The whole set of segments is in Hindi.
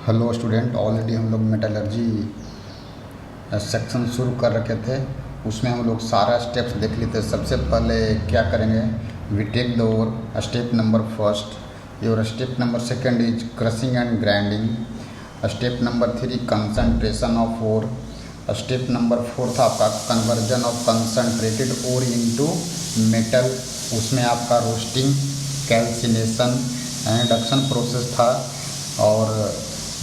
हेलो स्टूडेंट, ऑलरेडी हम लोग मेटलर्जी सेक्शन शुरू कर रखे थे। उसमें हम लोग सारा स्टेप्स देख लेते। सबसे पहले क्या करेंगे, we take the ore step number first. Your step number second is crushing and grinding. Step number 3 concentration of ore. Step number 4 था आपका conversion of concentrated ore into metal. उसमें आपका roasting, calcination and reduction process था। और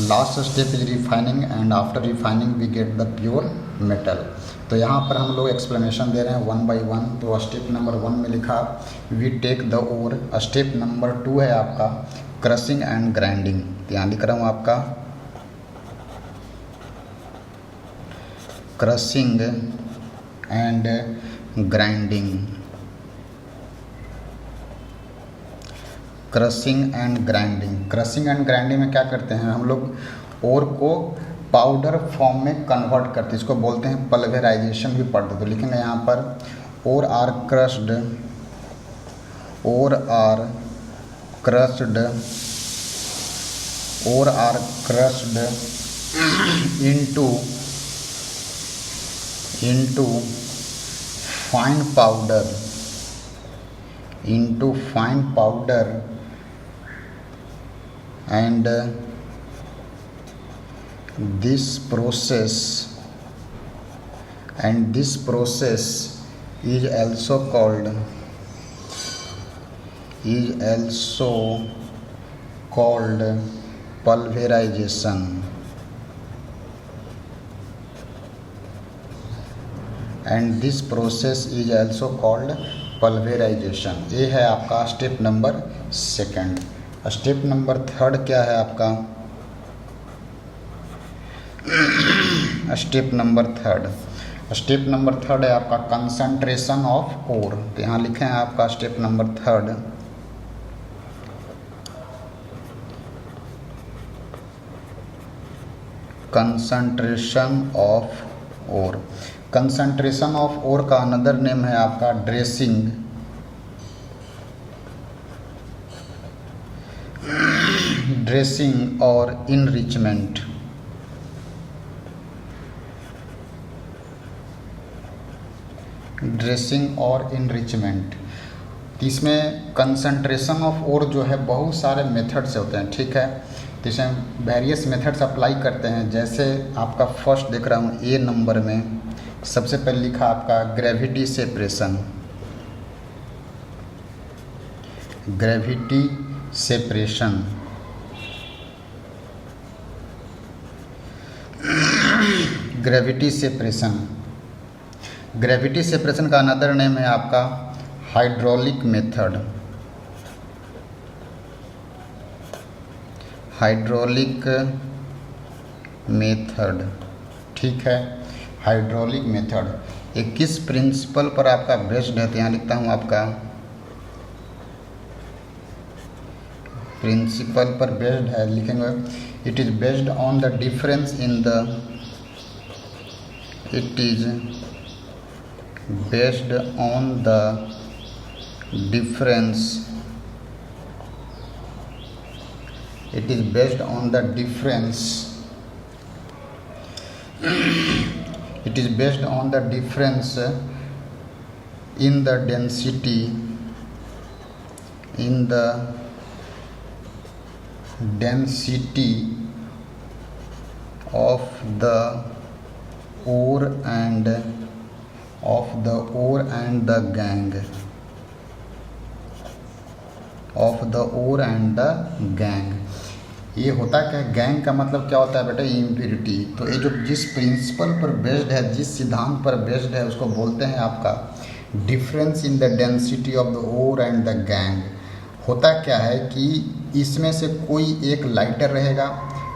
last step is refining and after refining we get the pure metal. तो यहाँ पर हम लोग एक्सप्लेनेशन दे रहे हैं वन बाय वन। तो स्टेप नंबर 1 में लिखा we take the ore. Step number 2 है आपका क्रशिंग एंड ग्राइंडिंग। तो यहाँ लिख रहा हूँ आपका crushing and grinding. Crushing and grinding. Crushing and grinding में क्या करते हैं हम लोग, ओर को पाउडर फॉर्म में कन्वर्ट करते हैं। इसको बोलते हैं पल्वेराइजेशन भी पढ़ते। तो लिखेंगे यहाँ पर ore are crushed, ore are crushed, ore are crushed into fine powder, into fine powder and this process is also called pulverization and this process is also called पल्वेराइजेशन। ये है आपका स्टेप नंबर 2। स्टेप नंबर 3 क्या है आपका, स्टेप नंबर 3 है आपका कंसंट्रेशन ऑफ ओर। तो यहाँ लिखे हैं आपका step number 3 concentration of ore. Concentration of ore का अनदर नेम है आपका ड्रेसिंग, ड्रेसिंग और इनरिचमेंट। ड्रेसिंग और इनरिचमेंट। इसमें कंसंट्रेशन ऑफ ओर जो है बहुत सारे मेथड से होते हैं, ठीक है। तो इसमें वेरियस मेथड्स अप्लाई करते हैं। जैसे आपका फर्स्ट देख रहा हूँ ए नंबर में सबसे पहले लिखा आपका gravity separation. Gravity separation, gravity separation. Gravity separation का अनदर नेम है आपका हाइड्रोलिक मेथड। हाइड्रोलिक मेथड, ठीक है। हाइड्रोलिक मेथड ये किस प्रिंसिपल पर आपका बेस्ड है, तो यहाँ लिखता हूँ आपका प्रिंसिपल पर बेस्ड है। लिखेंगे it is based on the difference in the, it is based on the difference, it is based on the difference, it is based on the difference in the density, in the density of the ore and of the ore and the gangue, of the ore and the gangue। ये होता क्या है, गैंग का मतलब क्या होता है बेटा, इम्प्योरिटी। तो ये जो जिस प्रिंसिपल पर बेस्ड है, जिस सिद्धांत पर बेस्ड है, उसको बोलते हैं आपका difference in the density of the ore and the gangue. होता क्या है कि इसमें से कोई एक लाइटर रहेगा,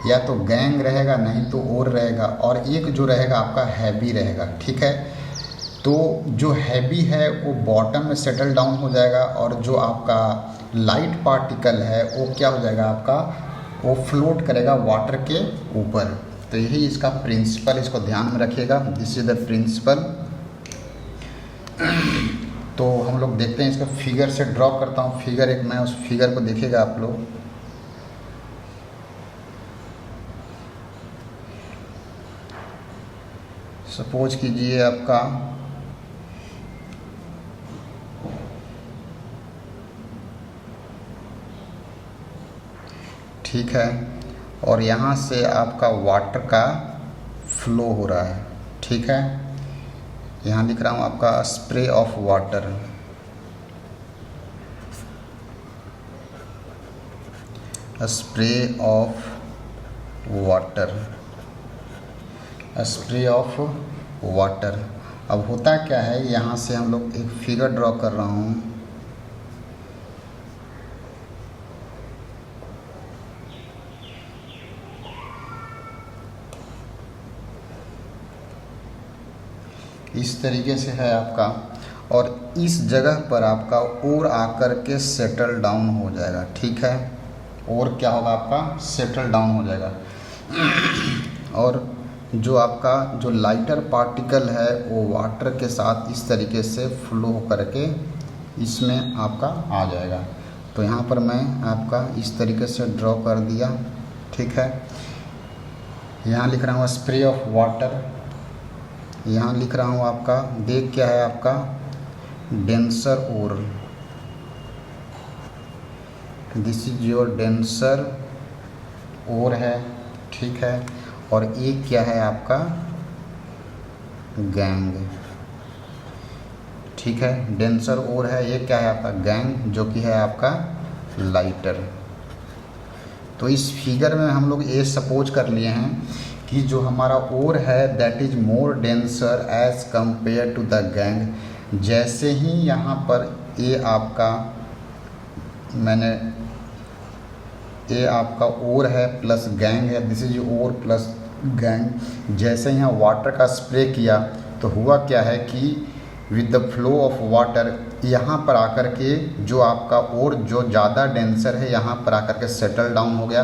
या तो गैंग रहेगा, नहीं तो ओर रहेगा, और एक जो रहेगा आपका हैवी रहेगा, ठीक है। तो जो हैवी है वो बॉटम में सेटल डाउन हो जाएगा, और जो आपका लाइट पार्टिकल है वो क्या हो जाएगा आपका, वो फ्लोट करेगा वाटर के ऊपर। तो यही इसका प्रिंसिपल, इसको ध्यान में रखिएगा। This is the principle. तो हम लोग देखते हैं, इसका फिगर से ड्रॉ करता हूँ। फिगर एक मैं उस फिगर को देखिएगा आप लोग। सपोज कीजिए आपका ठीक है, और यहाँ से आपका वाटर का फ्लो हो रहा है। ठीक है, यहाँ लिख रहा हूँ आपका spray of water, spray of water, spray of water. अब होता क्या है, यहाँ से हम लोग एक फिगर ड्रॉ कर रहा हूँ। इस तरीके से है आपका, और इस जगह पर आपका और आकर के सेटल डाउन हो जाएगा। ठीक है, और क्या होगा, आपका सेटल डाउन हो जाएगा। और जो आपका जो लाइटर पार्टिकल है वो वाटर के साथ इस तरीके से फ्लो करके इसमें आपका आ जाएगा। तो यहाँ पर मैं आपका इस तरीके से ड्रॉ कर दिया। ठीक है, यहाँ लिख रहा हूँ स्प्रे ऑफ वाटर, यहाँ लिख रहा हूँ आपका देख क्या है, आपका denser ore, this is your denser ore है। ठीक है, और एक क्या है आपका गैंग। ठीक है, डेंसर ओर है, ये क्या है आपका गैंग, जो कि है आपका लाइटर। तो इस फिगर में हम लोग ये सपोज कर लिए हैं कि जो हमारा ओर है that is more denser as compare to the gangue. जैसे ही यहाँ पर ये आपका ये आपका ओर है प्लस गैंग है, this is ore plus gangue. जैसे यहाँ वाटर का स्प्रे किया तो हुआ क्या है कि with the flow of water यहाँ पर आकर के जो आपका ओर जो ज़्यादा डेंसर है यहाँ पर आकर के सेटल डाउन हो गया,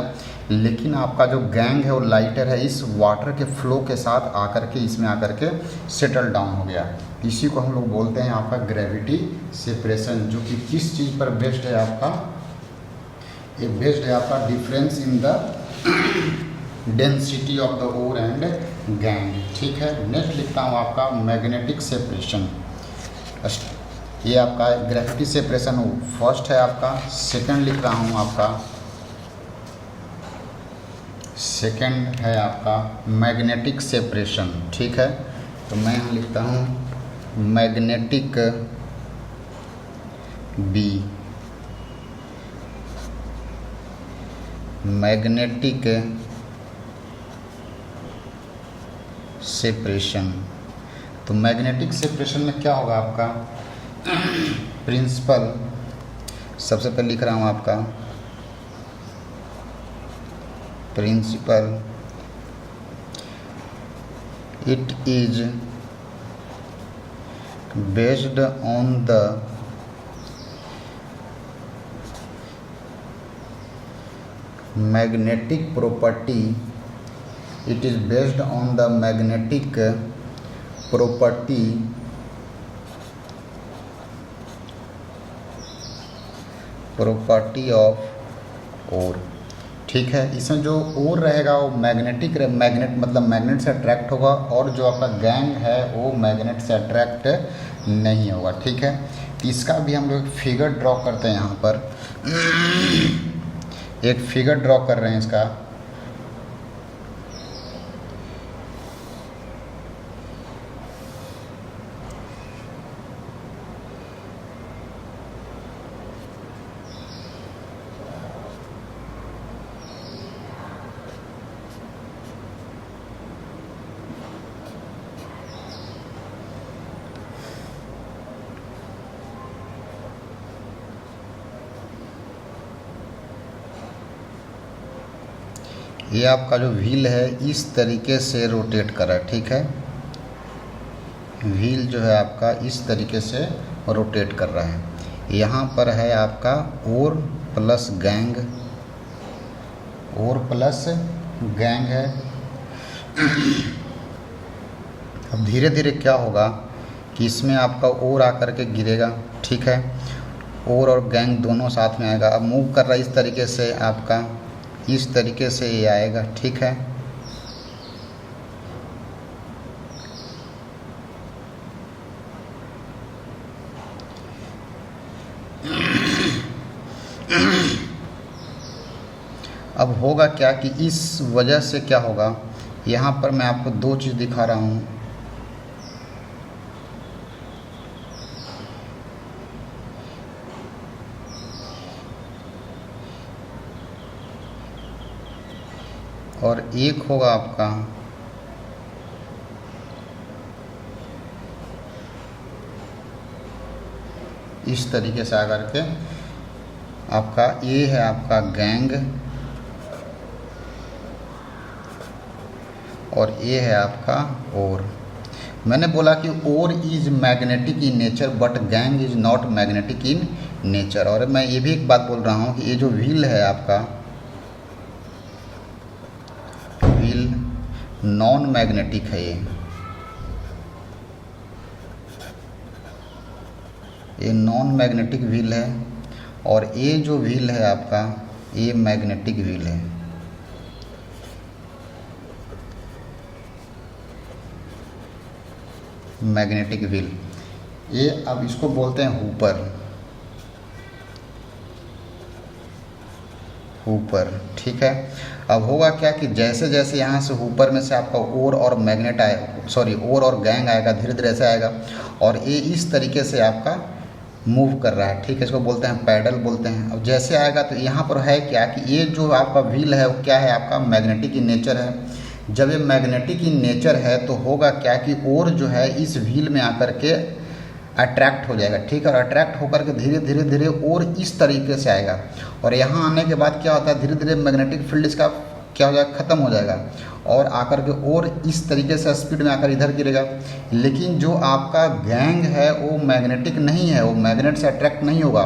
लेकिन आपका जो गैंग है और लाइटर है इस वाटर के फ्लो के साथ आकर के इसमें आकर के सेटल डाउन हो गया। इसी को हम लोग बोलते हैं आपका ग्रेविटी सेपरेशन, जो कि किस चीज़ पर बेस्ड है आपका, ये बेस्ड है आपका difference in the density of the ore and gangue. ठीक है, नेक्स्ट लिखता हूँ आपका मैग्नेटिक सेपरेशन। ये आपका ग्रेविटी सेपरेशन फर्स्ट है आपका। सेकंड लिख रहा हूँ आपका, सेकंड है आपका मैग्नेटिक सेपरेशन। ठीक है, तो मैं यहाँ लिखता हूँ मैग्नेटिक बी, मैग्नेटिक सेपरेशन। तो मैग्नेटिक सेपरेशन में क्या होगा आपका प्रिंसिपल, सबसे पहले लिख रहा हूँ आपका principle, it is based on the magnetic property, it is based on the magnetic property of ore। ठीक है, इसमें जो ओर रहेगा वो मैग्नेटिक, मैग्नेट मतलब मैग्नेट से अट्रैक्ट होगा, और जो आपका गैंग है वो मैग्नेट से अट्रैक्ट नहीं होगा। ठीक है, इसका भी हम लोग फिगर ड्रॉ करते हैं। यहाँ पर एक फिगर ड्रॉ कर रहे हैं इसका। ये आपका जो व्हील है इस तरीके से रोटेट कर रहा है। ठीक है, व्हील जो है आपका इस तरीके से रोटेट कर रहा है। यहाँ पर है आपका ओर प्लस गैंग, ओर प्लस गैंग है। अब धीरे धीरे क्या होगा कि इसमें आपका ओर आकर के गिरेगा। ठीक है, ओर और गैंग दोनों साथ में आएगा। अब मूव कर रहा है इस तरीके से, आपका इस तरीके से ये आएगा। ठीक है, अब होगा क्या कि इस वजह से क्या होगा, यहाँ पर मैं आपको दो चीज़ दिखा रहा हूँ। और एक होगा आपका इस तरीके से आकर के, आपका ये है आपका गैंग और ये है आपका ओर। मैंने बोला कि ore is magnetic in nature but gangue is not magnetic in nature. और मैं ये भी एक बात बोल रहा हूँ कि ये जो व्हील है आपका, व्हील नॉन मैग्नेटिक है, ये नॉन मैग्नेटिक व्हील है, और ये जो व्हील है आपका ये मैग्नेटिक व्हील है। मैग्नेटिक व्हील ये, अब इसको बोलते हैं हुपर। हुपर, ठीक है। अब होगा क्या कि जैसे जैसे यहाँ से हुपर में से आपका ओर और मैग्नेट आए, सॉरी ओर और गैंग आएगा, धीरे धीरे ऐसे आएगा और ये इस तरीके से आपका मूव कर रहा है, ठीक है। इसको बोलते हैं पैडल बोलते हैं। अब जैसे आएगा तो यहाँ पर है क्या कि ये जो आपका व्हील है वो क्या है, आपका मैग्नेटिक इन नेचर है। जब ये मैग्नेटिक इन नेचर है तो होगा क्या कि ओर जो है इस व्हील में आकर के अट्रैक्ट हो जाएगा, ठीक है। और अट्रैक्ट होकर के धीरे धीरे धीरे और इस तरीके से आएगा, और यहाँ आने के बाद क्या होता है, धीरे धीरे मैग्नेटिक फील्ड इसका क्या हो जाएगा, ख़त्म हो जाएगा और आकर के और इस तरीके से स्पीड में आकर इधर गिरेगा। लेकिन जो आपका गैंग है वो मैग्नेटिक नहीं है, वो मैग्नेट से अट्रैक्ट नहीं होगा,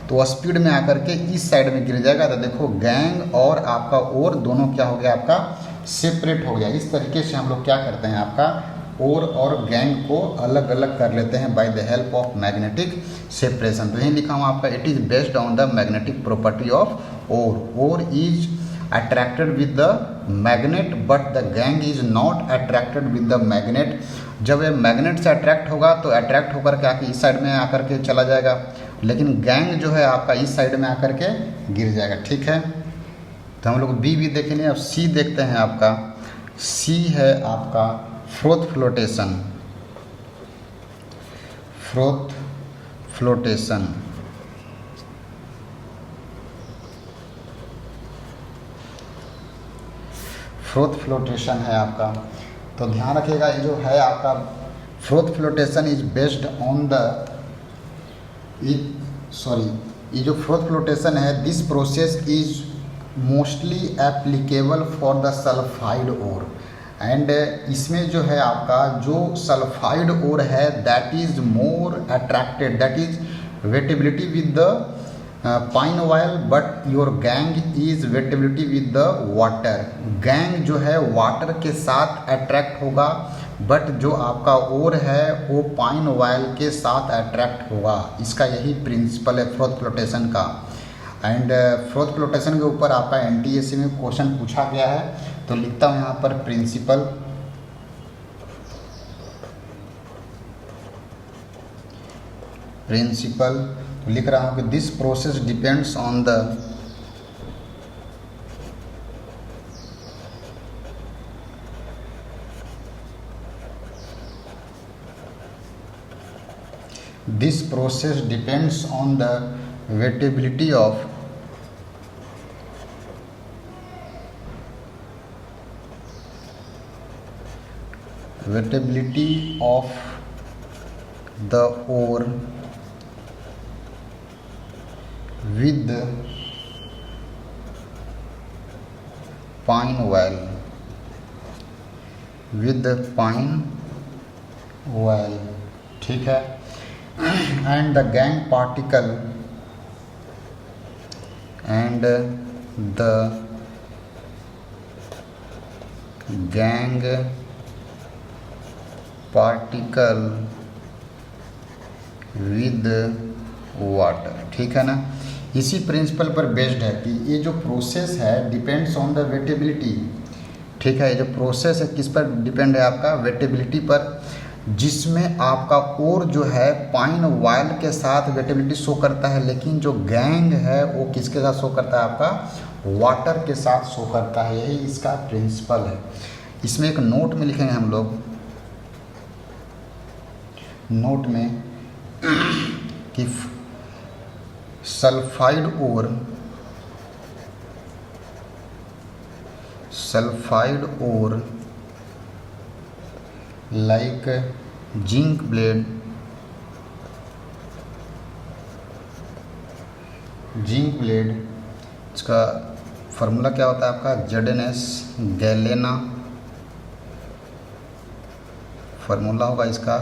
तो वह स्पीड में आकर के इस साइड में गिर जाएगा। तो देखो गैंग और आपका ओर दोनों क्या हो गया, आपका सेपरेट हो गया। इस तरीके से हम लोग क्या करते हैं, आपका ओर और गैंग को अलग अलग कर लेते हैं by the help of magnetic separation. तो यही लिखा हूँ आपका, it is based on the magnetic property of ore. Ore is attracted with the magnet but the gangue is not attracted with the magnet. जब ये मैग्नेट से अट्रैक्ट होगा तो अट्रैक्ट होकर के आके इस साइड में आकर के चला जाएगा, लेकिन गैंग जो है आपका इस साइड में आकर के गिर जाएगा, ठीक है। तो हम लोग बी भी देखेंगे। अब सी देखते हैं। आपका सी है आपका froth flotation. Froth flotation froth flotation है आपका। तो ध्यान रखिएगा, ये जो है आपका froth flotation is based on the ये जो फ्रोथ फ्लोटेशन है, this process is mostly applicable for the sulphide ore. And इसमें जो है आपका जो सल्फाइड ओर है that is more attracted, that is wettability with the pine oil, but your gangue is wettability with the water. Gangue जो है वाटर के साथ अट्रैक्ट होगा, बट जो आपका ओर है वो पाइन ऑयल के साथ अट्रैक्ट होगा। इसका यही प्रिंसिपल है फ्रोथ फ्लोटेशन का। एंड फ्रोथ फ्लोटेशन के ऊपर आपका NTSC में क्वेश्चन पूछा गया है, तो लिखता हूँ यहाँ पर प्रिंसिपल। तो लिख रहा हूँ कि this process depends on the wettability of the ore with pine oil, ठीक है। and the gang particle with water, ठीक है ना। इसी प्रिंसिपल पर बेस्ड है कि ये जो प्रोसेस है डिपेंड्स ऑन द वेटेबिलिटी, ठीक है। ये जो प्रोसेस है किस पर डिपेंड है, आपका वेटेबिलिटी पर, जिसमें आपका ओर जो है पाइन ऑयल के साथ वेटेबिलिटी शो करता है, लेकिन जो गैंग है वो किसके साथ शो करता है, आपका वाटर के साथ शो करता है, यही इसका प्रिंसिपल है। इसमें एक नोट में लिखेंगे हम लोग, नोट में कि सल्फाइड और लाइक जिंक ब्लेड इसका फार्मूला क्या होता है आपका, ZnS गैलेना फार्मूला होगा इसका,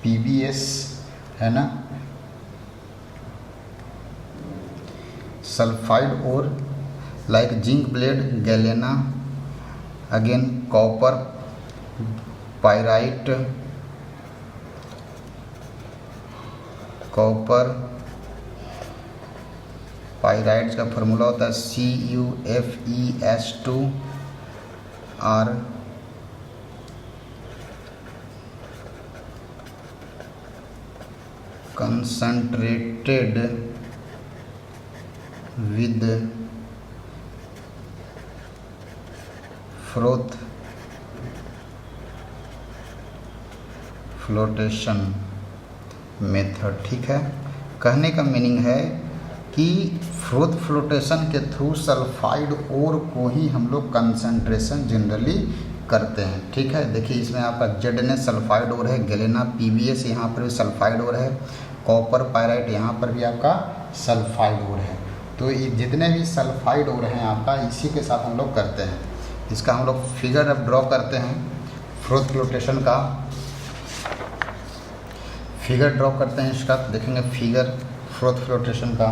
PbS है ना, सल्फाइड और like zinc blende galena, again copper pyrite, का फार्मूला होता है CuFeS2R, concentrated with froth flotation method. ठीक है, कहने का मीनिंग है कि फ्रोथ फ्लोटेशन के थ्रू सल्फाइड ओर को ही हम लोग कंसंट्रेशन जनरली करते हैं। ठीक है, देखिए इसमें आपका ZnS सल्फाइड ओर है, गैलेना PbS यहाँ पर भी सल्फाइड ओर है, कॉपर पायराइट यहाँ पर भी आपका सल्फाइड ओर है। तो ये जितने भी सल्फाइड ओर हैं आपका, इसी के साथ हम लोग करते हैं। इसका हम लोग फिगर अब ड्रॉ करते हैं, फ्रोथ फ्लोटेशन का फिगर ड्रॉ करते हैं। इसका देखेंगे फिगर फ्रोथ फ्लोटेशन का।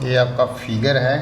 ये आपका फिगर है।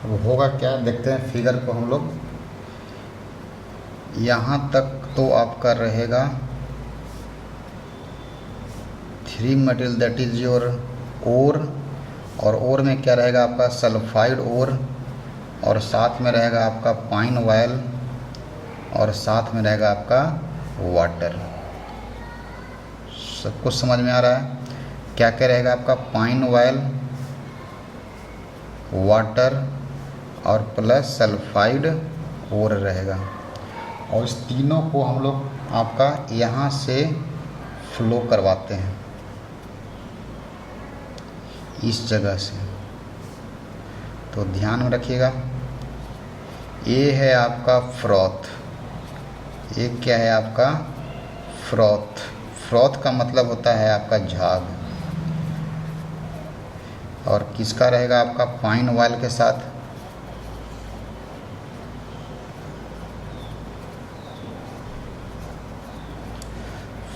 अब होगा क्या, देखते हैं फिगर को हम लोग। यहाँ तक तो आपका रहेगा 3 मटेरियल, दैट इज योर ओर, और ओर में क्या रहेगा आपका सल्फाइड ओर, और साथ में रहेगा आपका पाइन ऑयल, और साथ में रहेगा आपका वाटर। सब कुछ समझ में आ रहा है? क्या क्या रहेगा आपका पाइन ऑयल, वाटर और प्लस सल्फाइड ओर रहेगा। और इस तीनों को हम लोग आपका यहाँ से फ्लो करवाते हैं इस जगह से। तो ध्यान में रखिएगा, ये है आपका फ्रॉथ, ये क्या है आपका फ्रॉथ। फ्रॉथ का मतलब होता है आपका झाग। और किसका रहेगा आपका पाइन ऑयल के साथ,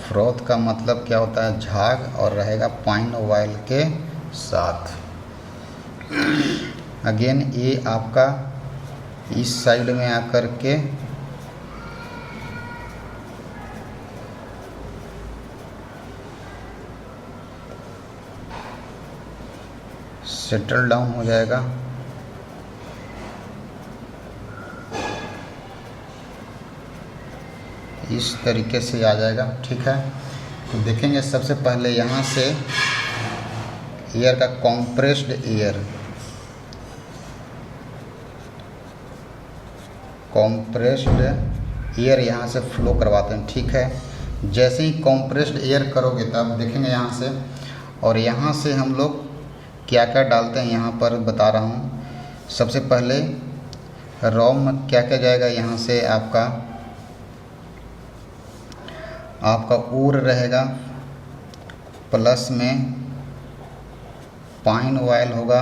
फ्रॉथ का मतलब क्या होता है झाग, और रहेगा पाइन ऑयल के साथ। अगेन ये आपका इस साइड में आकर के सेटल डाउन हो जाएगा। इस तरीके से आ जाएगा, ठीक है। तो देखेंगे सबसे पहले यहाँ से एयर का कॉम्प्रेस्ड एयर यहाँ से फ्लो करवाते हैं, ठीक है। जैसे ही कॉम्प्रेस्ड एयर करोगे तब देखेंगे यहाँ से, और यहाँ से हम लोग क्या क्या डालते हैं यहाँ पर बता रहा हूँ। सबसे पहले रॉ में क्या क्या जाएगा, यहाँ से आपका ऊर रहेगा, प्लस में पाइन ऑयल होगा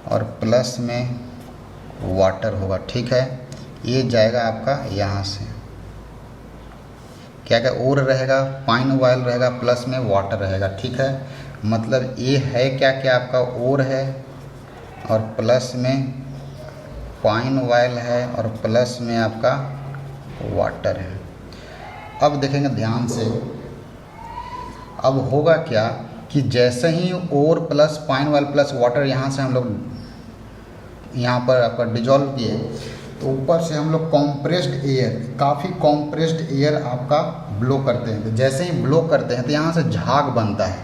और प्लस में वाटर होगा, ठीक है। ये जाएगा आपका यहाँ से क्या क्या ऊर रहेगा, पाइन ऑयल रहेगा, प्लस में वाटर रहेगा, ठीक है। मतलब ये है क्या क्या आपका ऊर है और प्लस में पाइन ऑयल है और प्लस में आपका वाटर है। अब देखेंगे ध्यान से, अब होगा क्या कि जैसे ही ore plus pine oil plus water यहाँ से हम लोग यहाँ पर आपका डिजॉल्व किए, तो ऊपर से हम लोग कॉम्प्रेस्ड एयर, काफ़ी कॉम्प्रेस्ड एयर आपका ब्लो करते हैं। तो जैसे ही ब्लो करते हैं तो यहाँ से झाग बनता है,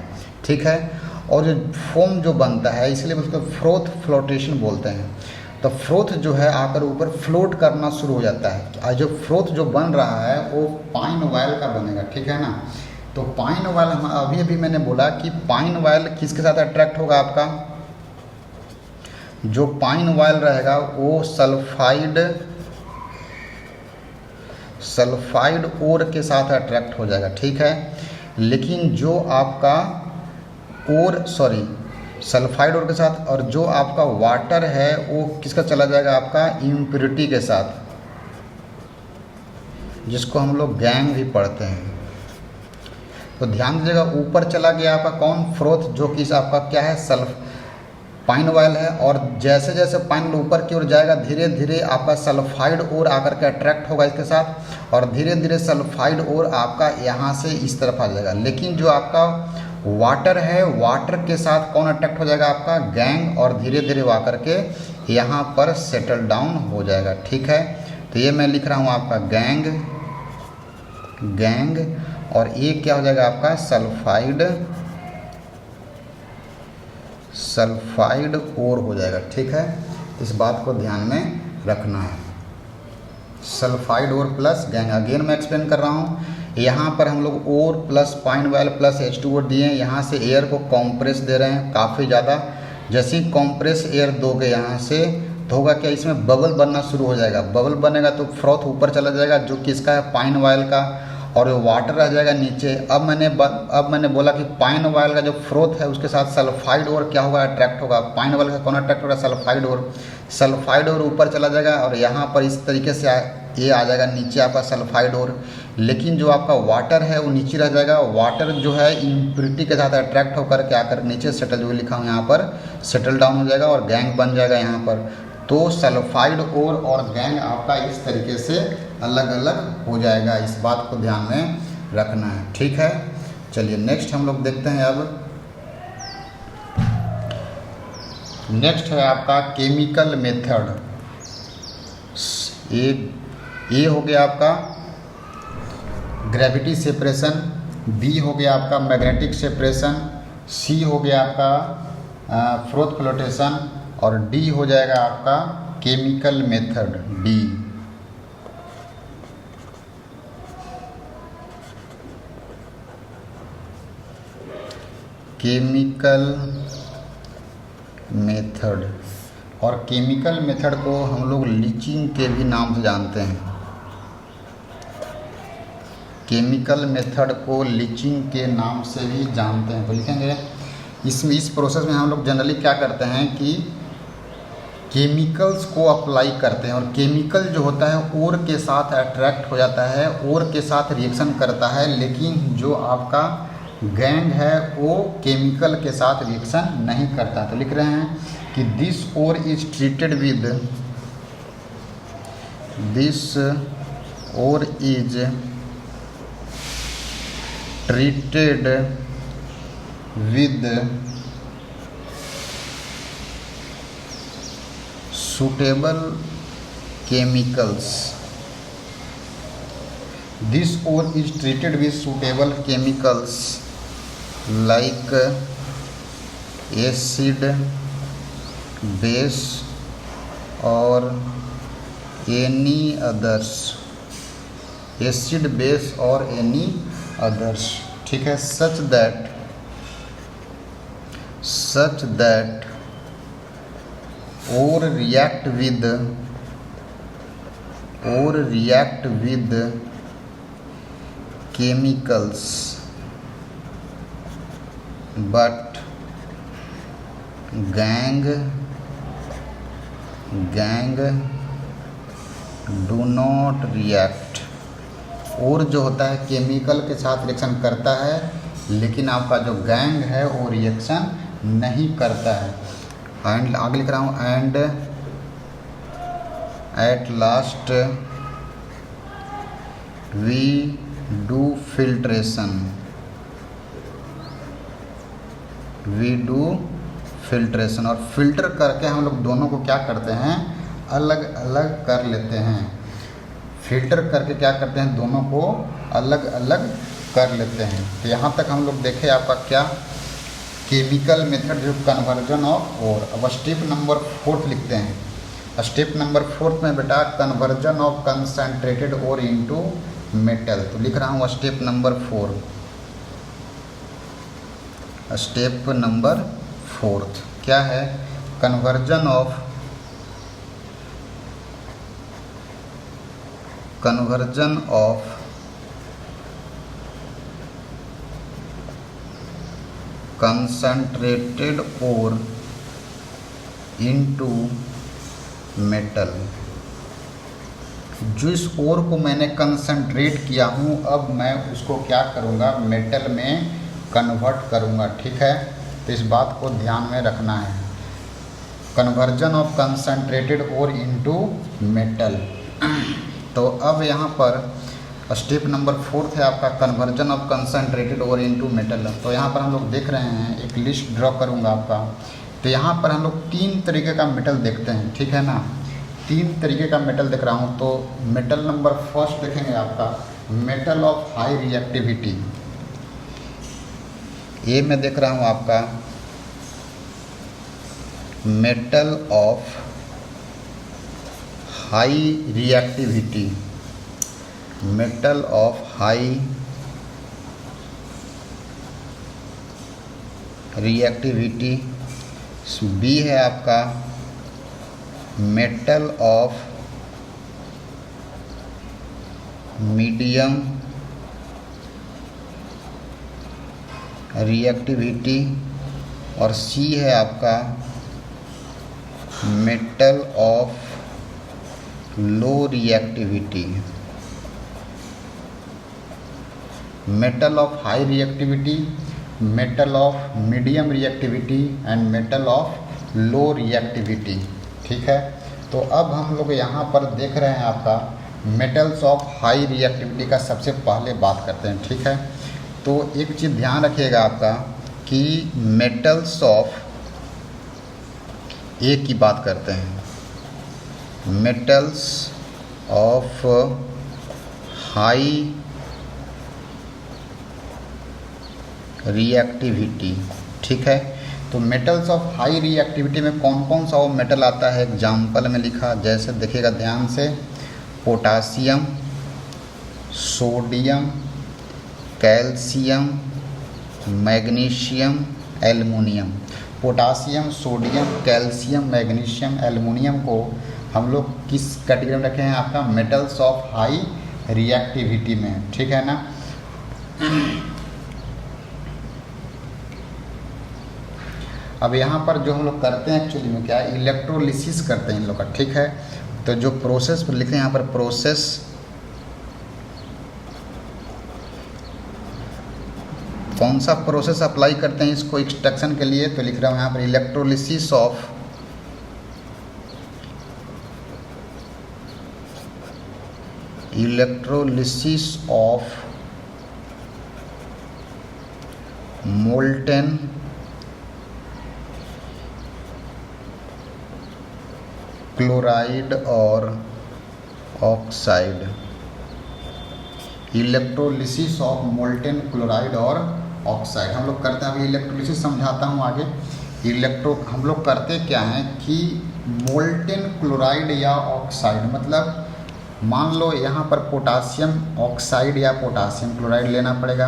ठीक है। और जो फोम जो बनता है, इसलिए उसको फ्रोथ फ्लोटेशन बोलते हैं। तो फ्रोथ जो है आकर ऊपर फ्लोट करना शुरू हो जाता है। और जो फ्रोथ जो बन रहा है वो पाइन ऑयल का बनेगा, ठीक है ना। तो पाइन ऑयल हम अभी मैंने बोला कि पाइन ऑयल किसके साथ अट्रैक्ट होगा, आपका जो पाइन ऑयल रहेगा वो सल्फाइड ओर के साथ अट्रैक्ट हो जाएगा, ठीक है। लेकिन जो आपका सल्फाइड ओर के साथ, और जो आपका वाटर है वो किसका चला जाएगा, आपका इम्प्योरिटी के साथ, जिसको हम लोग गैंग भी पढ़ते हैं। तो ध्यान दीजिएगा, ऊपर चला गया आपका कौन, फ्रोथ, जो कि आपका क्या है, पाइन ऑयल है। और जैसे जैसे पाइन ऊपर की ओर जाएगा, धीरे धीरे आपका सल्फाइड ओर आकर के अट्रैक्ट होगा इसके साथ, और धीरे धीरे सल्फाइड ओर आपका यहाँ से इस तरफ आ जाएगा। लेकिन जो आपका वाटर है, वाटर के साथ कौन अट्रैक्ट हो जाएगा, आपका गैंग, और धीरे धीरे वो आकर के यहाँ पर सेटल डाउन हो जाएगा, ठीक है। तो ये मैं लिख रहा हूँ आपका गैंग, और ये क्या हो जाएगा आपका सल्फाइड ओर हो जाएगा, ठीक है। इस बात को ध्यान में रखना है। Sulphide ore plus gangue, again मैं एक्सप्लेन कर रहा हूँ। यहाँ पर हम लोग ore plus pine oil plus H2O दिए हैं, यहाँ से एयर को कॉम्प्रेस दे रहे हैं काफ़ी ज़्यादा। जैसे ही कॉम्प्रेस एयर दोगे यहाँ से, तो होगा क्या, इसमें बबल बनना शुरू हो जाएगा। बबल बनेगा तो फ्रोथ ऊपर चला जाएगा, जो किसका है, पाइन ऑयल का, और वाटर रह जाएगा नीचे। अब मैंने बोला कि पाइन ऑयल का जो फ्रोथ है उसके साथ सल्फाइड ओर क्या होगा, अट्रैक्ट होगा। पाइन ऑयल का कौन अट्रैक्ट होगा, सल्फाइड ओर ऊपर चला जाएगा, और यहाँ पर इस तरीके से ये आ जाएगा नीचे आपका सल्फाइड ओर। लेकिन जो आपका वाटर है वो नीचे रह जाएगा। वाटर जो है इम्प्योरिटी के साथ अट्रैक्ट होकर के आकर नीचे सेटल, जो लिखा हूँ यहाँ पर, सेटल डाउन हो जाएगा और गैंग बन जाएगा यहाँ पर। तो सल्फाइड ओर और गैंग आपका इस तरीके से अलग अलग हो जाएगा। इस बात को ध्यान में रखना है, ठीक है। चलिए नेक्स्ट हम लोग देखते हैं। अब नेक्स्ट है आपका केमिकल मेथड। ए हो गया आपका ग्रेविटी सेपरेशन, बी हो गया आपका मैग्नेटिक सेपरेशन, सी हो गया आपका फ्रोथ फ्लोटेशन, और डी हो जाएगा आपका chemical method, D. Chemical method, और केमिकल मेथड को हम लोग लीचिंग के भी नाम से जानते हैं। केमिकल मेथड को लीचिंग के नाम से भी जानते हैं। तो लिखेंगे इस प्रोसेस में हम लोग जनरली क्या करते हैं कि केमिकल्स को अप्लाई करते हैं, और केमिकल जो होता है ओर के साथ अट्रैक्ट हो जाता है, ओर के साथ रिएक्शन करता है। लेकिन जो आपका गैंग है वो केमिकल के साथ रिएक्शन नहीं करता। तो लिख रहे हैं कि this ore is treated with suitable chemicals. This ore is treated with suitable chemicals like acid, base or any others. Acid, base or any others. ठीक है, such that ore react with chemicals but gang do not react. और जो होता है केमिकल के साथ रिएक्शन करता है, लेकिन आपका जो गैंग है वो रिएक्शन नहीं करता है. एंड आगे लिख रहा हूँ, and at last we do filtration. और फिल्टर करके हम लोग दोनों को क्या करते हैं, अलग अलग कर लेते हैं. फिल्टर करके क्या करते हैं, दोनों को अलग अलग कर लेते हैं. तो यहाँ तक हम लोग देखें आपका क्या केमिकल मेथड जो कन्वर्जन ऑफ ओर. अब स्टेप नंबर 4 लिखते हैं. स्टेप नंबर 4 में बेटा conversion of concentrated ore into metal. तो लिख रहा हूँ स्टेप नंबर 4. स्टेप नंबर 4 क्या है, conversion of concentrated ore into metal. जो इस ओर को मैंने कंसंट्रेट किया हूँ, अब मैं उसको क्या करूँगा, मेटल में कन्वर्ट करूँगा. ठीक है, तो इस बात को ध्यान में रखना है. Conversion of concentrated ore into metal. तो अब यहाँ पर स्टेप नंबर 4 है आपका conversion of concentrated ore into metal. तो यहाँ पर हम लोग देख रहे हैं, एक लिस्ट ड्रॉ करूँगा आपका. तो यहाँ पर हम लोग 3 तरीके का मेटल देखते हैं. ठीक है ना, 3 तरीके का मेटल देख रहा हूँ. तो मेटल नंबर 1 देखेंगे आपका मेटल ऑफ हाई रिएक्टिविटी. ये मैं देख रहा हूँ आपका metal of high reactivity. Metal of high reactivity. B है आपका मेटल ऑफ मीडियम रिएक्टिविटी. और सी है आपका metal of low reactivity. Metal of high reactivity, metal of medium reactivity and metal of low reactivity. ठीक है, तो अब हम लोग यहाँ पर देख रहे हैं आपका मेटल्स ऑफ हाई रिएक्टिविटी का सबसे पहले बात करते हैं. ठीक है, तो एक चीज़ ध्यान रखिएगा आपका कि मेटल्स ऑफ ए की बात करते हैं. Metals of high reactivity. ठीक है, तो मेटल्स ऑफ हाई रिएक्टिविटी में कौन कौन सा वो मेटल आता है, एग्जाम्पल में लिखा, जैसे देखिएगा ध्यान से, potassium, sodium, calcium, magnesium, aluminium. Potassium, sodium, calcium, magnesium, aluminium को हम लोग किस कैटेगरी में रखे हैं, आपका मेटल्स ऑफ हाई रिएक्टिविटी में. ठीक है ना. अब यहाँ पर जो हम लोग करते हैं एक्चुअली में क्या है, इलेक्ट्रोलिसिस करते हैं इन लोग का. ठीक है, तो जो प्रोसेस पर लिखे हैं यहाँ पर, प्रोसेस कौन सा प्रोसेस अप्लाई करते हैं इसको एक्सट्रैक्शन के लिए, तो लिख रहा हूँ यहाँ पर इलेक्ट्रोलिसिस ऑफ molten क्लोराइड और oxide, electrolysis of molten chloride और ऑक्साइड हम लोग करते हैं। अभी इलेक्ट्रोलिसिस समझाता हूँ आगे। हम लोग करते क्या हैं कि मोल्टेन क्लोराइड या ऑक्साइड, मतलब मान लो यहाँ पर पोटासियम ऑक्साइड या पोटासियम क्लोराइड लेना पड़ेगा,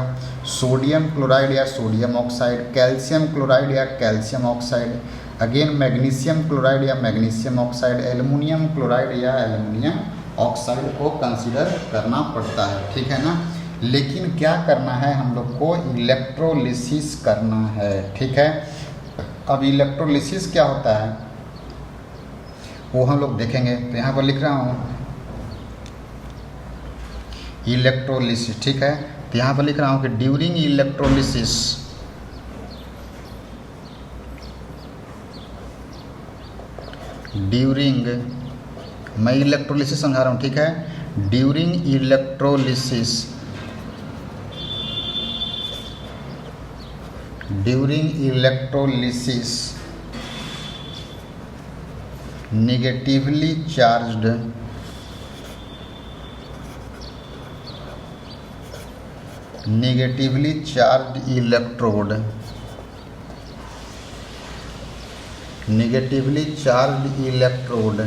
सोडियम क्लोराइड या सोडियम ऑक्साइड, कैल्शियम क्लोराइड या calcium oxide, again magnesium chloride या मैग्नीशियम ऑक्साइड, एल्युमिनियम क्लोराइड या एल्युमिनियम ऑक्साइड को कंसीडर करना पड़ता है, ठीक है ना। लेकिन क्या करना है, हम लोग को इलेक्ट्रोलिसिस करना है, ठीक है। अब इलेक्ट्रोलिसिस क्या होता है वो हम लोग देखेंगे। तो यहाँ पर लिख रहा हूँ इलेक्ट्रोलिसिस, ठीक है। तो यहाँ पर लिख रहा हूँ कि ड्यूरिंग इलेक्ट्रोलिसिस मैं इलेक्ट्रोलिसिस समझा रहा हूँ, ठीक है। During electrolysis negatively charged electrode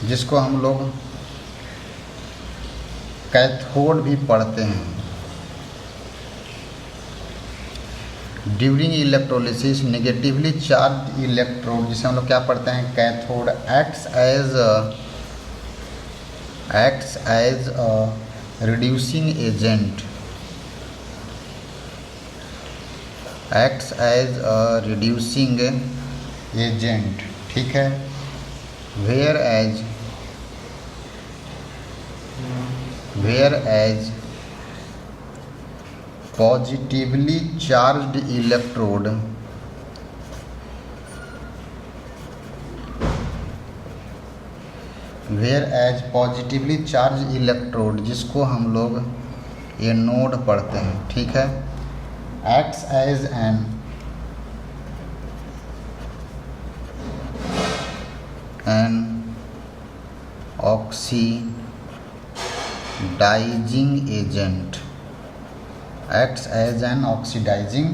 जिसको हम लोग कैथोड भी पढ़ते हैं। During electrolysis negatively charge electrode, जिसे हम लोग क्या पढ़ते हैं, cathode, acts as a reducing agent, ठीक है। Whereas positively charged electrode जिसको हम लोग एनोड पढ़ते हैं, ठीक है, acts as an oxidizing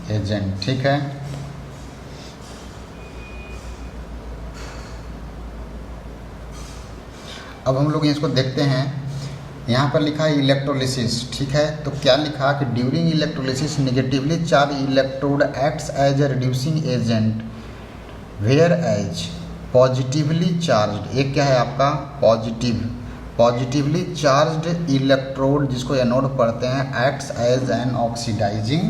agent, ठीक है। अब हम लोग इसको देखते हैं। यहाँ पर लिखा है इलेक्ट्रोलिसिस, ठीक है। तो क्या लिखा कि during electrolysis negatively charge electrode acts as a reducing agent whereas positively charged, एक क्या है आपका पॉजिटिवली चार्ज्ड इलेक्ट्रोड जिसको एनोड पढ़ते हैं, acts as an oxidising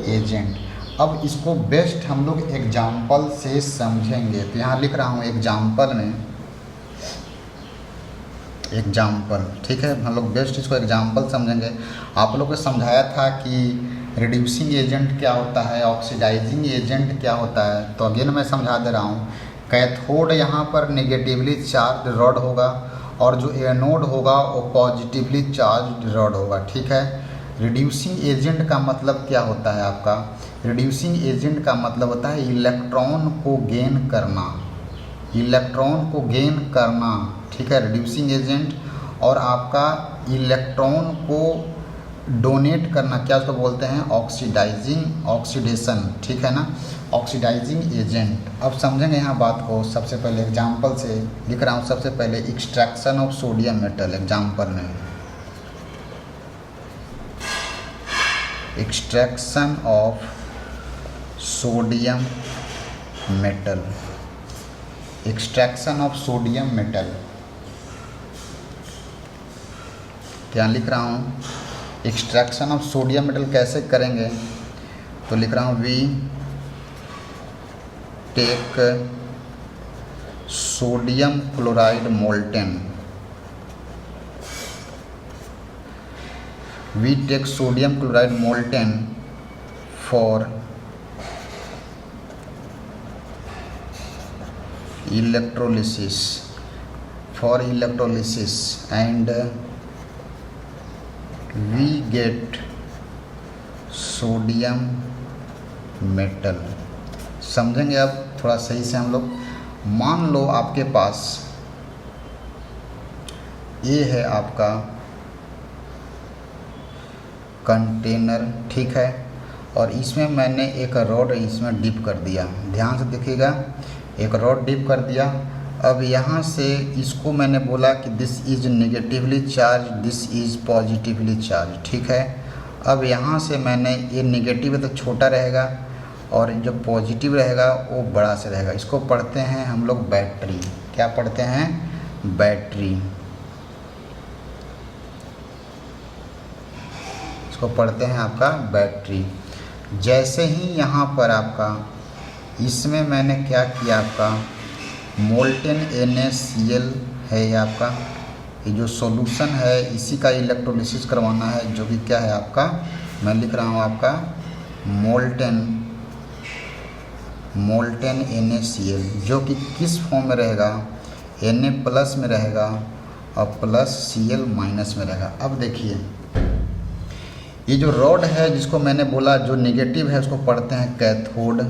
agent. अब इसको बेस्ट हम लोग एग्जाम्पल से समझेंगे। तो यहाँ लिख रहा हूँ एग्जाम्पल, ठीक है। हम लोग बेस्ट इसको एग्जाम्पल समझेंगे। आप लोग को समझाया था कि रिड्यूसिंग एजेंट क्या होता है, ऑक्सीडाइजिंग एजेंट क्या होता है। तो अगेन मैं समझा दे रहा हूँ। कैथोड यहाँ पर नेगेटिवली चार्ज रॉड होगा और जो एनोड होगा वो पॉजिटिवली चार्ज रॉड होगा, ठीक है। रिड्यूसिंग एजेंट का मतलब क्या होता है आपका, रिड्यूसिंग एजेंट का मतलब होता है इलेक्ट्रॉन को गेन करना, ठीक है, रिड्यूसिंग एजेंट। और आपका इलेक्ट्रॉन को डोनेट करना, क्या उसको बोलते हैं, ऑक्सीडेशन, ठीक है ना, ऑक्सीडाइजिंग एजेंट। अब समझेंगे यहाँ बात को। सबसे पहले एग्जाम्पल से लिख रहा हूँ। सबसे पहले extraction of sodium metal, example में एक्सट्रैक्शन ऑफ सोडियम मेटल, क्या लिख रहा हूँ, एक्सट्रैक्शन ऑफ सोडियम मेटल कैसे करेंगे। तो लिख रहा हूँ we take sodium chloride molten, for electrolysis and we get sodium metal। समझेंगे अब थोड़ा सही से हम लोग। मान लो आपके पास ये है आपका कंटेनर, ठीक है, और इसमें मैंने एक रॉड इसमें डिप कर दिया। ध्यान से देखिएगा, एक रॉड डिप कर दिया। अब यहाँ से इसको मैंने बोला कि this is negatively charge, this is positively charge, ठीक है। अब यहाँ से मैंने ये नेगेटिव है तो छोटा रहेगा और जो पॉजिटिव रहेगा वो बड़ा से रहेगा। इसको पढ़ते हैं हम लोग बैटरी। क्या पढ़ते हैं? बैटरी। इसको पढ़ते हैं आपका बैटरी। जैसे ही यहाँ पर आपका इसमें मैंने क्या किया, आपका मोल्टेन NaCl है ये आपका, ये जो सॉल्यूशन है इसी का इलेक्ट्रोलिसिस करवाना है, जो कि क्या है आपका, मैं लिख रहा हूँ आपका मोल्टेन NaCl, जो कि किस फॉर्म में रहेगा, Na+ में रहेगा और प्लस Cl- में रहेगा। अब देखिए ये जो रॉड है जिसको मैंने बोला जो नेगेटिव है उसको पढ़ते हैं कैथोड,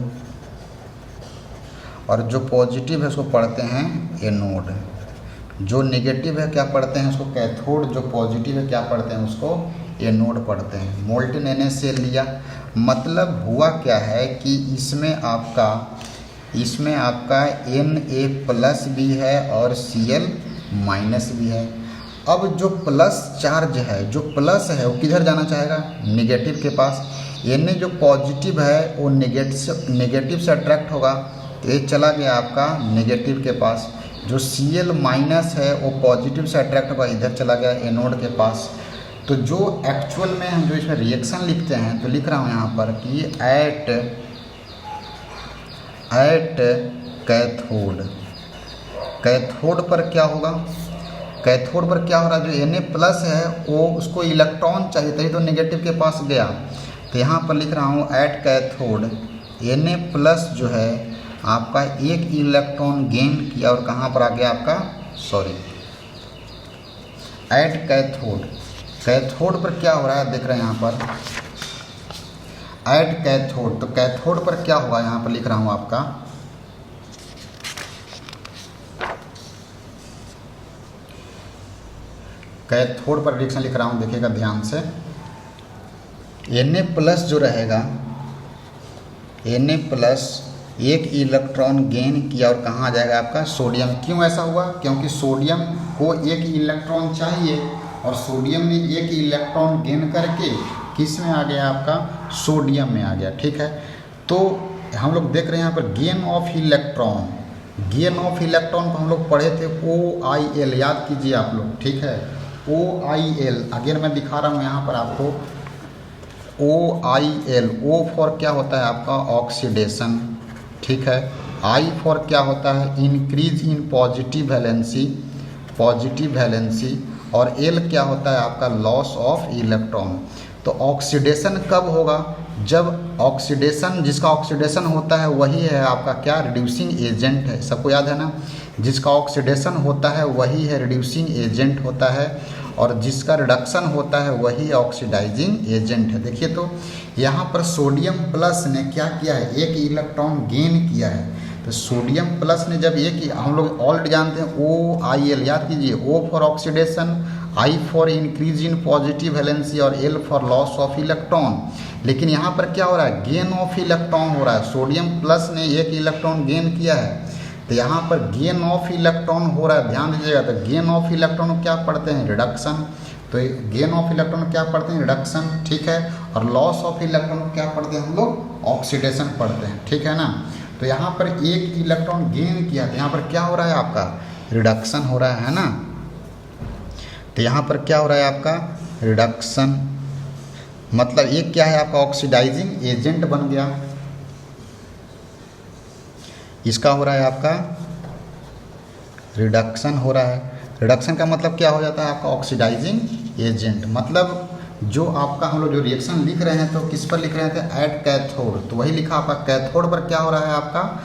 और जो पॉजिटिव है उसको पढ़ते हैं एनोड। जो नेगेटिव है क्या पढ़ते हैं उसको कैथोड, जो पॉजिटिव है क्या पढ़ते हैं उसको एनोड पढ़ते हैं। मोल्टेन NaCl लिया, मतलब हुआ क्या है कि इसमें आपका Na+ भी है और Cl- भी है। अब जो प्लस चार्ज है, जो प्लस है वो किधर जाना चाहेगा, नेगेटिव के पास। Na जो पॉजिटिव है वो नेगेटिव से अट्रैक्ट होगा, तो ये चला गया आपका नेगेटिव के पास। जो Cl- है वो पॉजिटिव से अट्रैक्ट होगा, इधर चला गया एनोड के पास। तो जो एक्चुअल में हम जो इसमें रिएक्शन लिखते हैं, तो लिख रहा हूँ यहाँ पर कि एट कैथोड पर क्या होगा, कैथोड पर क्या हो रहा है, जो Na+ है वो उसको इलेक्ट्रॉन चाहिए तभी तो नेगेटिव के पास गया। तो यहाँ पर लिख रहा हूँ एट कैथोड Na+ जो है आपका एक इलेक्ट्रॉन गेन किया और कहाँ पर आ गया आपका, एट कैथोड पर क्या हो रहा है देख रहे हैं यहाँ पर, एट कैथोड। तो कैथोड पर क्या होगा यहाँ पर लिख रहा हूँ आपका, कैथोड पर रिएक्शन लिख रहा हूँ, देखिएगा ध्यान से। Na+ जो रहेगा, Na+ एक इलेक्ट्रॉन गेन किया और कहाँ आ जाएगा आपका, सोडियम। क्यों ऐसा हुआ, क्योंकि सोडियम को एक इलेक्ट्रॉन चाहिए और सोडियम ने एक इलेक्ट्रॉन गेन करके किस में आ गया आपका, सोडियम में आ गया, ठीक है। तो हम लोग देख रहे हैं यहाँ पर गेन ऑफ इलेक्ट्रॉन को हम लोग पढ़े थे OIL, याद कीजिए आप लोग, ठीक है। OIL अगेन मैं दिखा रहा हूँ यहाँ पर आपको, OIL, O फॉर क्या होता है आपका, ऑक्सीडेशन, ठीक है। I फॉर क्या होता है, इंक्रीज इन पॉजिटिव वैलेंसी, और L क्या होता है आपका, लॉस ऑफ इलेक्ट्रॉन। तो ऑक्सीडेशन कब होगा, जब ऑक्सीडेशन, जिसका ऑक्सीडेशन होता है वही है आपका क्या, रिड्यूसिंग एजेंट है। सबको याद है ना, जिसका ऑक्सीडेशन होता है वही है रिड्यूसिंग एजेंट होता है, और जिसका रिडक्शन होता है वही ऑक्सीडाइजिंग एजेंट है। देखिए तो यहाँ पर सोडियम+ ने क्या किया है, एक इलेक्ट्रॉन गेन किया है। तो सोडियम+ ने जब एक, हम लोग ऑलरेडी जानते हैं OIL, याद कीजिए, O for oxidation, I for increase in positive valency और L for loss of electron. लेकिन यहाँ पर क्या हो रहा है, गेन ऑफ इलेक्ट्रॉन हो रहा है। सोडियम+ ने एक इलेक्ट्रॉन गेन किया है, तो यहाँ पर गेन ऑफ इलेक्ट्रॉन हो रहा है, ध्यान दीजिएगा। तो गेन ऑफ इलेक्ट्रॉन को क्या पढ़ते हैं, रिडक्शन। तो गेन ऑफ इलेक्ट्रॉन क्या पढ़ते हैं, रिडक्शन, ठीक है। और लॉस ऑफ इलेक्ट्रॉन को क्या पढ़ते हैं हम लोग, ऑक्सीडेशन पढ़ते हैं, ठीक है ना। तो यहाँ पर एक इलेक्ट्रॉन गेन किया, तो यहाँ पर क्या हो रहा है आपका, रिडक्शन हो रहा है ना। तो यहाँ पर क्या हो रहा है आपका, रिडक्शन, मतलब एक क्या है आपका, ऑक्सीडाइजिंग एजेंट बन गया। इसका हो रहा है आपका रिडक्शन हो रहा है। रिडक्शन का मतलब क्या हो जाता है आपका, ऑक्सीडाइजिंग एजेंट। मतलब जो आपका हम लोग जो रिएक्शन लिख रहे हैं तो किस पर लिख रहे थे, एट कैथोड, तो वही लिखा आपका कैथोड पर क्या हो रहा है आपका,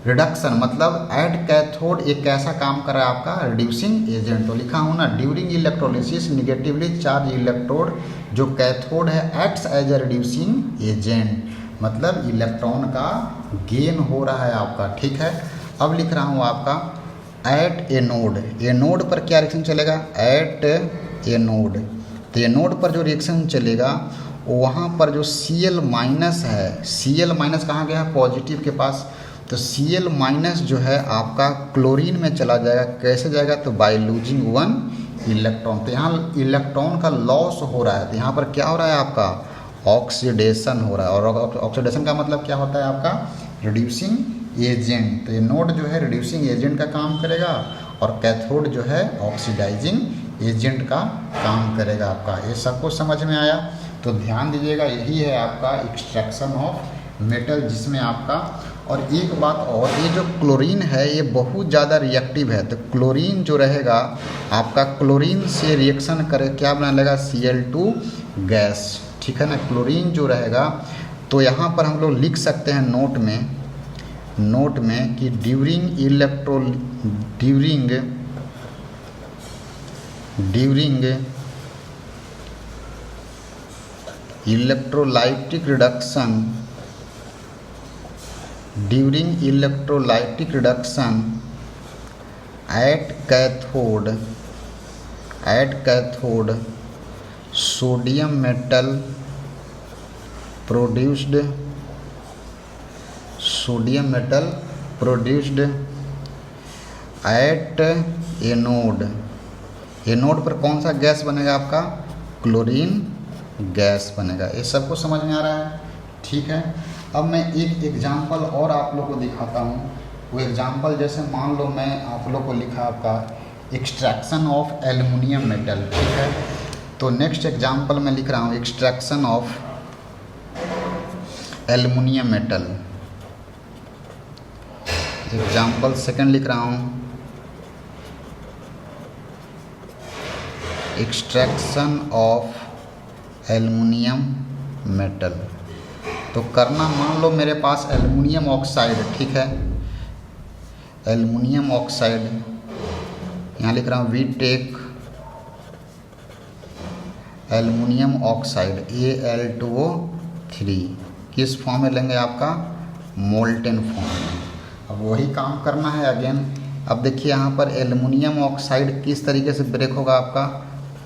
रिडक्शन। मतलब एट कैथोड एक कैसा काम कर रहा है आपका, रिड्यूसिंग एजेंट। तो लिखा हूँ ना, during electrolysis negatively charge electrode जो कैथोड है acts as a reducing agent, मतलब इलेक्ट्रॉन का गेन हो रहा है आपका, ठीक है। अब लिख रहा हूँ आपका एट ए नोड पर क्या रिएक्शन चलेगा, एट ए नोड। तो ए नोड पर जो रिएक्शन चलेगा वहाँ पर जो Cl माइनस है, Cl माइनस कहाँ गया है, पॉजिटिव के पास। तो Cl माइनस जो है आपका क्लोरीन में चला जाएगा। कैसे जाएगा, तो बाय लूजिंग 1 इलेक्ट्रॉन। तो यहाँ इलेक्ट्रॉन का लॉस हो रहा है। तो यहाँ पर क्या हो रहा है, आपका ऑक्सीडेशन हो रहा है। और ऑक्सीडेशन का मतलब क्या होता है, आपका रिड्यूसिंग एजेंट। तो ये नोड जो है रिड्यूसिंग एजेंट का काम करेगा और कैथोड जो है ऑक्सीडाइजिंग एजेंट का काम करेगा आपका। ये सबको समझ में आया। तो ध्यान दीजिएगा, यही है आपका एक्सट्रैक्शन ऑफ मेटल, जिसमें आपका। और एक बात और, ये जो क्लोरीन है ये बहुत ज़्यादा रिएक्टिव है। तो क्लोरीन जो रहेगा आपका, क्लोरीन से रिएक्शन करे क्या बना लेगा, Cl2 गैस। ठीक है ना। क्लोरीन जो रहेगा, तो यहाँ पर हम लोग लिख सकते हैं नोट में कि during electrolytic reduction at cathode sodium metal produced at anode पर कौन सा गैस बनेगा, आपका क्लोरीन गैस बनेगा। ये सबको समझ में आ रहा है। ठीक है। अब मैं एक एग्जांपल और आप लोग को दिखाता हूँ। वो एग्जांपल जैसे मान लो मैं आप लोग को लिखा आपका एक्सट्रैक्शन ऑफ एल्युमिनियम मेटल। ठीक है। तो नेक्स्ट एग्जांपल मैं लिख रहा हूँ extraction of aluminium metal. Example second लिख रहा हूँ एक्सट्रैक्शन ऑफ एल्युमिनियम मेटल। तो करना, मान लो मेरे पास एल्युमिनियम ऑक्साइड, ठीक है, एल्युमिनियम ऑक्साइड, यहाँ लिख रहा हूँ we take aluminium oxide Al2O3 किस फॉर्म में लेंगे, आपका मोल्टेन फॉर्म में। अब वही काम करना है अगेन। अब देखिए यहाँ पर एल्युमिनियम ऑक्साइड किस तरीके से ब्रेक होगा, आपका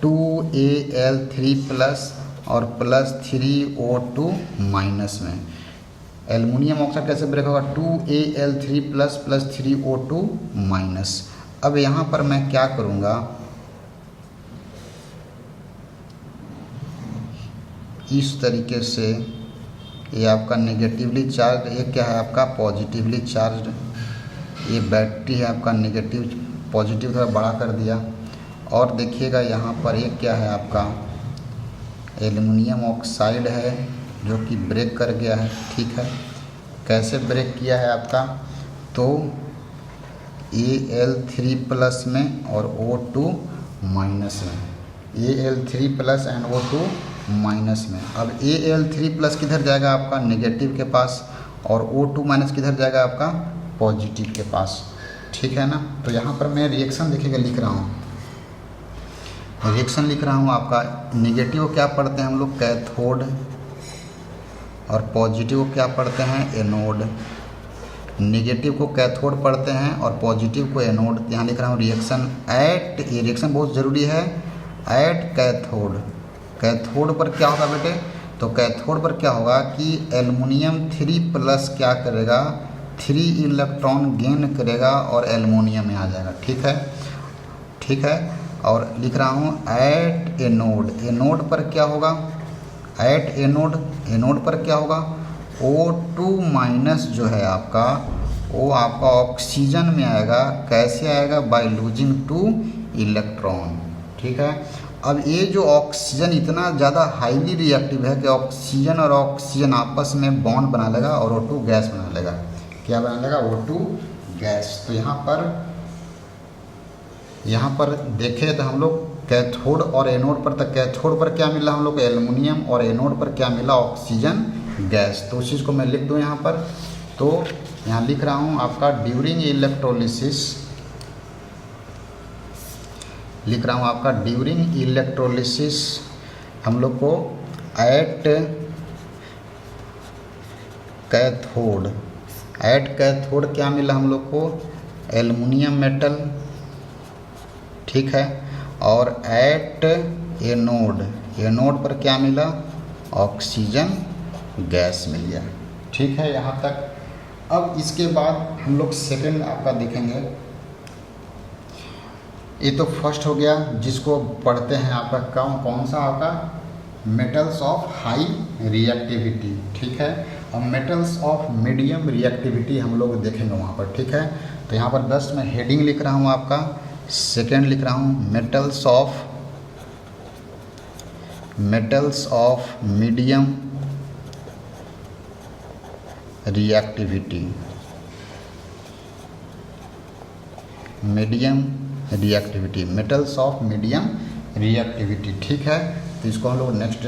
2Al3 प्लस और प्लस 3O2 माइनस में। एल्युमिनियम ऑक्साइड कैसे ब्रेक होगा, 2Al3 plus plus 3O2 minus. अब यहाँ पर मैं क्या करूँगा, इस तरीके से ये आपका नेगेटिवली चार्ज, ये क्या है आपका पॉजिटिवली चार्ज, ये बैटरी है आपका नेगेटिव, पॉजिटिव थोड़ा बड़ा कर दिया। और देखिएगा यहाँ पर ये क्या है आपका एल्युमिनियम ऑक्साइड है जो कि ब्रेक कर गया है। ठीक है। कैसे ब्रेक किया है आपका, तो Al3 प्लस में और O2 माइनस में, Al3 plus and O2 minus में। अब Al3 प्लस किधर जाएगा, आपका नेगेटिव के पास, और O2 माइनस किधर जाएगा, आपका पॉजिटिव के पास। ठीक है ना। तो यहाँ पर मैं रिएक्शन देखिएगा लिख रहा हूँ, रिएक्शन लिख रहा हूँ आपका। नेगेटिव को क्या पढ़ते हैं हम लोग, कैथोड, और पॉजिटिव को क्या पढ़ते हैं, एनोड। नेगेटिव को कैथोड पढ़ते हैं और पॉजिटिव को एनोड। यहाँ लिख रहा हूँ रिएक्शन एट, ये रिएक्शन बहुत ज़रूरी है, एट कैथोड। कैथोड पर क्या होगा बेटे, तो कैथोड पर क्या होगा कि एल्युमिनियम 3 प्लस क्या करेगा, 3 इलेक्ट्रॉन गेन करेगा और एल्युमिनियम में आ जाएगा। ठीक है। ठीक है। और लिख रहा हूँ एट एनोड, एनोड पर क्या होगा, एट एनोड, एनोड पर क्या होगा, O2 माइनस जो है आपका, वो आपका ऑक्सीजन में आएगा। कैसे आएगा, बाय लूजिंग 2 इलेक्ट्रॉन। ठीक है। अब ये जो ऑक्सीजन इतना ज़्यादा हाईली रिएक्टिव है कि ऑक्सीजन और ऑक्सीजन आपस में बॉन्ड बना लेगा और O2 गैस बना लेगा। क्या बना लेगा, O2 गैस। तो यहाँ पर देखें तो हम लोग कैथोड और एनोड पर, तक कैथोड पर क्या मिला हम लोग को, एल्युमिनियम, और एनोड पर क्या मिला, ऑक्सीजन गैस। तो उस चीज़ को मैं लिख दूँ यहाँ पर। तो यहाँ लिख रहा हूँ आपका ड्यूरिंग इलेक्ट्रोलिसिस, लिख रहा हूँ आपका ड्यूरिंग इलेक्ट्रोलिसिस हम लोग को एट एट कैथोड क्या मिला हम लोग को, एल्युमिनियम मेटल, ठीक है। और एट एनोड, एनोड पर क्या मिला, ऑक्सीजन गैस मिल गया, ठीक है यहाँ तक। अब इसके बाद हम लोग सेकंड आपका देखेंगे। ये तो फर्स्ट हो गया जिसको पढ़ते हैं आपका कौन सा आपका, मेटल्स ऑफ हाई रिएक्टिविटी, ठीक है। और मेटल्स ऑफ मीडियम रिएक्टिविटी हम लोग देखेंगे वहाँ पर, ठीक है। तो यहाँ पर बस मैं हेडिंग लिख रहा हूँ आपका, सेकंड लिख रहा हूँ, metals of medium reactivity, metals of medium reactivity, ठीक है। तो इसको हम लोग नेक्स्ट